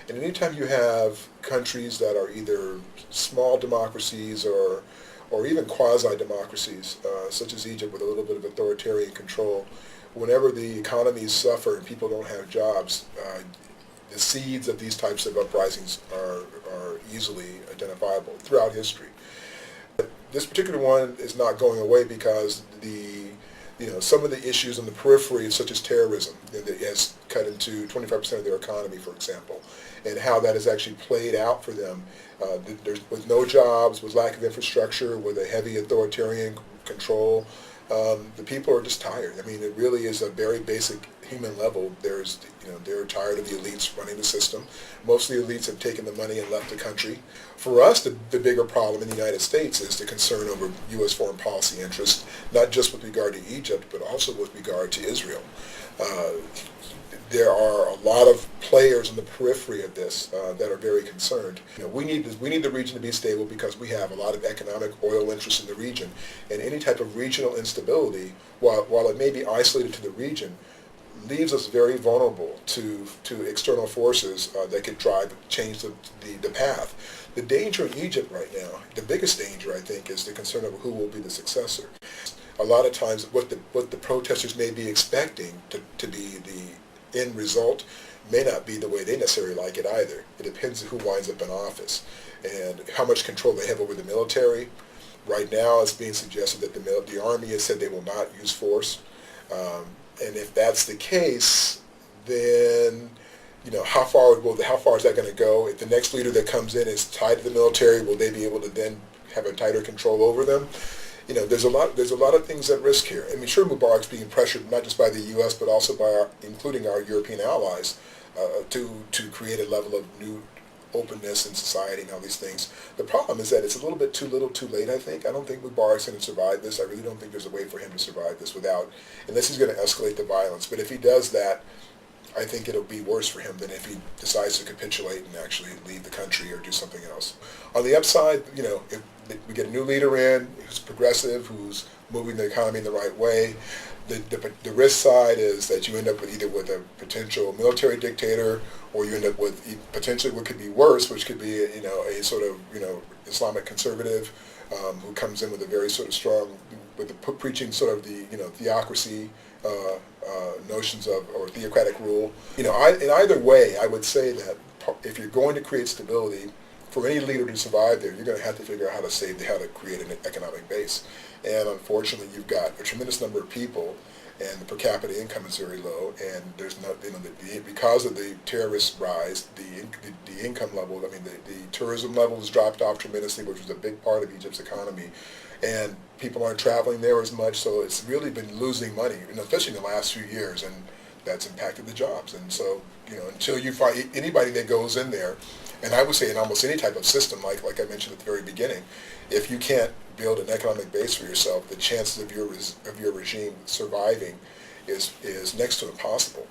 And anytime you have countries that are either small democracies or even quasi-democracies, such as Egypt with a little bit of authoritarian control, whenever the economies suffer and people don't have jobs, the seeds of these types of uprisings are easily identifiable throughout history. This particular one is not going away because some of the issues on the periphery, such as terrorism, that has cut into 25% of their economy, for example, and how that has actually played out for them. With no jobs, with lack of infrastructure, with a heavy authoritarian control, the people are just tired. I mean, it really is a very basic human level. They're tired of the elites running the system. Most of the elites have taken the money and left the country. For us, the bigger problem in the United States is the concern over U.S. foreign policy interests, not just with regard to Egypt, but also with regard to Israel. There are a lot of players in the periphery of this that are very concerned. We need the region to be stable because we have a lot of economic oil interests in the region, and any type of regional instability, while it may be isolated to the region, leaves us very vulnerable to external forces that could change the path. The danger in Egypt right now, the biggest danger, I think, is the concern of who will be the successor. A lot of times what the protesters may be expecting to be the end result may not be the way they necessarily like it either. It depends on who winds up in office and how much control they have over the military. Right now it's being suggested that the Army has said they will not use force. And if that's the case, then how far is that going to go? If the next leader that comes in is tied to the military, will they be able to then have a tighter control over them? There's a lot of things at risk here. I mean, sure, Mubarak's being pressured not just by the U.S. but also by including our European allies to create a level of new openness in society and all these things. The problem is that it's a little bit too little too late, I think. I don't think Mubarak's going to survive this. I really don't think there's a way for him to survive this unless he's going to escalate the violence. But if he does that, I think it'll be worse for him than if he decides to capitulate and actually leave the country or do something else. On the upside, if we get a new leader in who's progressive, who's moving the economy in the right way, the risk side is that you end up either with a potential military dictator, or you end up with potentially what could be worse, which could be a sort of Islamic conservative who comes in with a very sort of strong, preaching sort of the theocracy notions of or theocratic rule. In either way, I would say that if you're going to create stability, for any leader to survive there, you're going to have to figure out how to create an economic base. And unfortunately, you've got a tremendous number of people, and the per capita income is very low, and there's no, because of the terrorist rise, the income level, the tourism level has dropped off tremendously, which was a big part of Egypt's economy, and people aren't traveling there as much, so it's really been losing money, especially in the last few years, and that's impacted the jobs. And so, until you find anybody that goes in there, and I would say in almost any type of system, like I mentioned at the very beginning, if you can't build an economic base for yourself, the chances of your regime surviving is next to impossible.